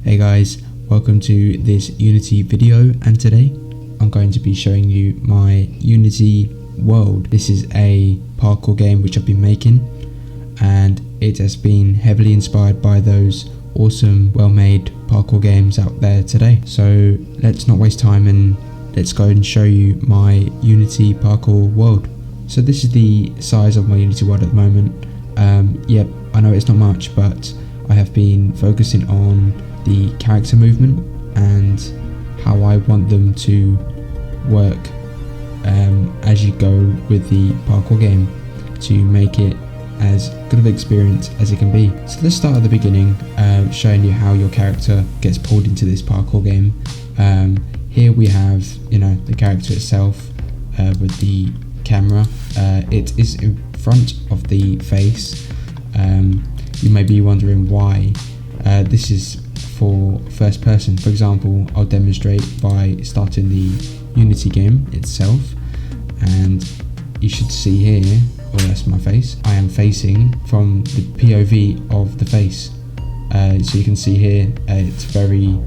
Hey guys, welcome to this Unity video, and today I'm going to be showing you my Unity world. This is a parkour game which I've been making, and it has been heavily inspired by those awesome well-made parkour games out there today. So let's not waste time and let's go and show you my Unity parkour world. So this is the size of my Unity world at the moment. Yep, I know it's not much, but I have been focusing on the character movement and how I want them to work as you go with the parkour game to make it as good of an experience as it can be. So let's start at the beginning, showing you how your character gets pulled into this parkour game. Here we have, the character itself with the camera. It is in front of the face. You may be wondering why this is for first person. For example, I'll demonstrate by starting the Unity game itself, and you should see here, that's my face, I am facing from the POV of the face. So you can see here, it's very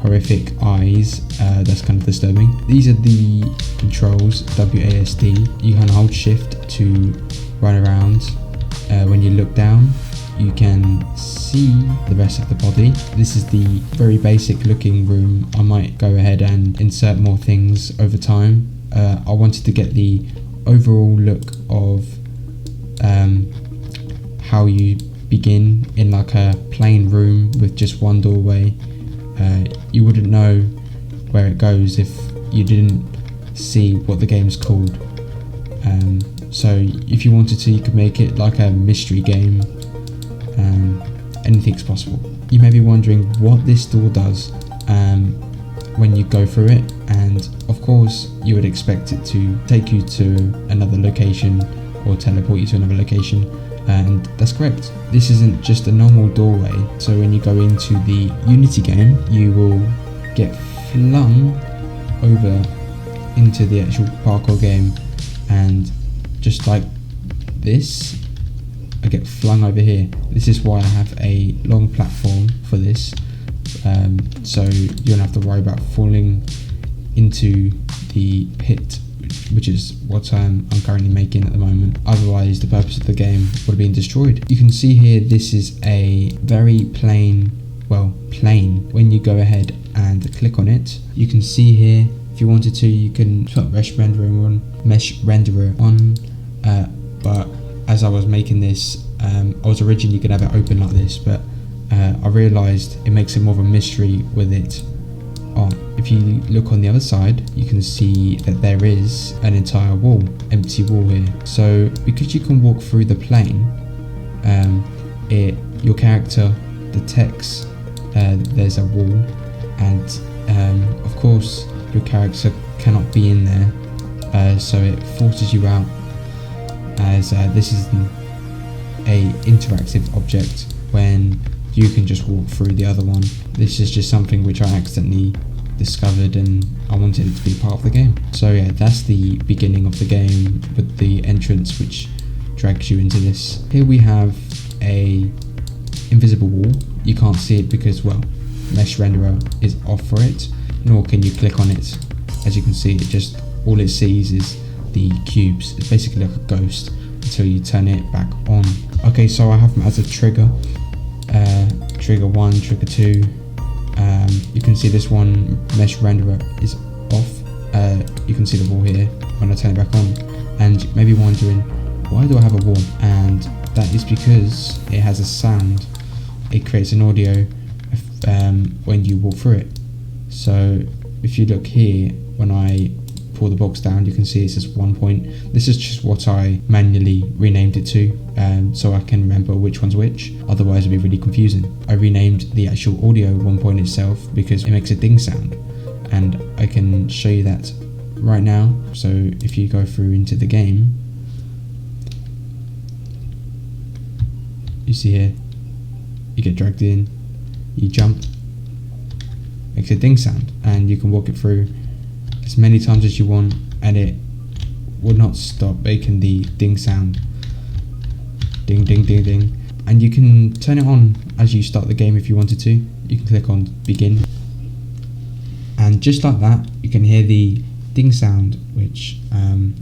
horrific eyes, that's kind of disturbing. These are the controls, WASD. You can hold shift to run around. When you look down, you can see the rest of the body. This is the very basic looking room. I might go ahead and insert more things over time. I wanted to get the overall look of how you begin in like a plain room with just one doorway. You wouldn't know where it goes if you didn't see what the game's called. So if you wanted to, you could make it like a mystery game. Anything's possible. You may be wondering what this door does when you go through it, and of course you would expect it to take you to another location or teleport you to another location, and that's correct. This isn't just a normal doorway. So when you go into the Unity game, you will get flung over into the actual parkour game, and just like this, I get flung over here. This is why I have a long platform for this, so you don't have to worry about falling into the pit, which is what I'm currently making at the moment. Otherwise the purpose of the game would have been destroyed. You can see here, this is a very plain. When you go ahead and click on it, you can see here, if you wanted to, you can put mesh renderer on, but as I was making this, I was originally going to have it open like this, but I realised it makes it more of a mystery with it on. If you look on the other side, you can see that there is an entire empty wall here. So because you can walk through the plane, your character detects there's a wall, and of course your character cannot be in there, so it forces you out, as this is a interactive object when you can just walk through the other one. This is just something which I accidentally discovered, and I wanted it to be part of the game. So yeah, that's the beginning of the game with the entrance which drags you into this. Here we have a invisible wall. You can't see it because, mesh renderer is off for it, nor can you click on it. As you can see, all it sees is the cubes. It's basically like a ghost until you turn it back on. Okay, so I have them as a trigger. Trigger 1, trigger 2. You can see this one, mesh renderer, is off. You can see the wall here when I turn it back on, and you may be wondering, why do I have a wall? And that is because it has a sound. It creates an audio when you walk through it. So if you look here, when I pull the box down, you can see it says 1 point. This is just what I manually renamed it to, so I can remember which one's which. Otherwise it'd be really confusing. I renamed the actual audio 1 point itself because it makes a ding sound, and I can show you that right now. So if you go through into the game, you see here, you get dragged in, you jump, makes a ding sound, and you can walk it through as many times as you want, and it will not stop making the ding sound. Ding, ding, ding, ding. and you can turn it on as you start the game if you wanted to. You can click on begin, and just like that you can hear the ding sound which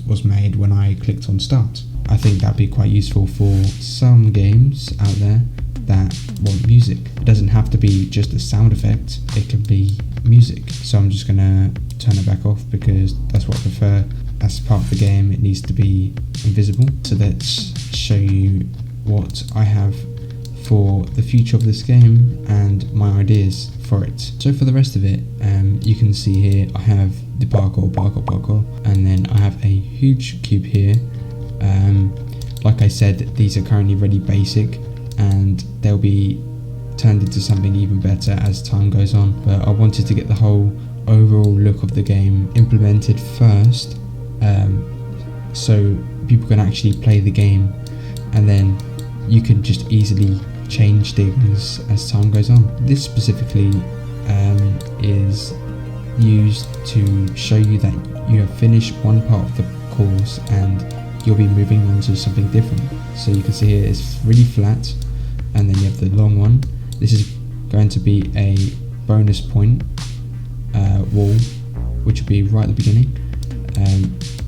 was made when I clicked on start. I think that'd be quite useful for some games out there that want music. It doesn't have to be just a sound effect, it can be music. So I'm just gonna turn it back off because that's what I prefer. As part of the game it needs to be invisible. So let's show you what I have for the future of this game and my ideas for it. So for the rest of it, you can see here I have the parkour, and then I have a huge cube here. Like I said, these are currently really basic and they'll be turned into something even better as time goes on, but I wanted to get the whole overall look of the game implemented first, so people can actually play the game, and then you can just easily change things as time goes on. This specifically is used to show you that you have finished one part of the course and you'll be moving on to something different. So you can see here it's really flat, and then you have the long one. This is going to be a bonus point wall, which will be right at the beginning.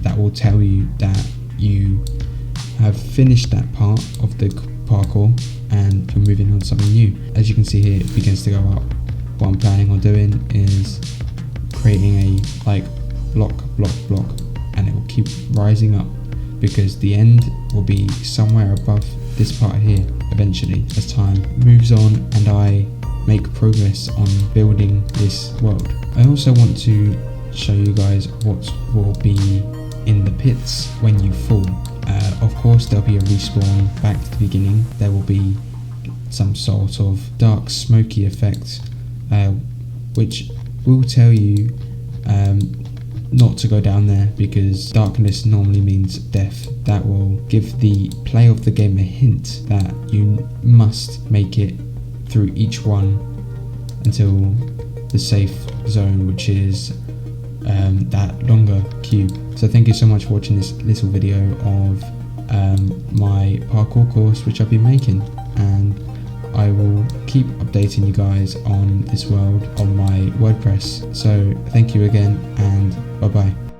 That will tell you that you have finished that part of the parkour and you're moving on to something new. As you can see here, it begins to go up. What I'm planning on doing is creating a like block, and it will keep rising up because the end will be somewhere above this part here eventually as time moves on and I make progress on building this world. I also want to show you guys what will be in the pits when you fall. Of course there'll be a respawn back to the beginning. There will be some sort of dark smoky effect which will tell you not to go down there because darkness normally means death. That will give the player of the game a hint that you must make it through each one until the safe zone, which is that longer cube. So thank you so much for watching this little video of my parkour course which I've been making, and I will keep updating you guys on this world on my WordPress. So thank you again, and bye bye.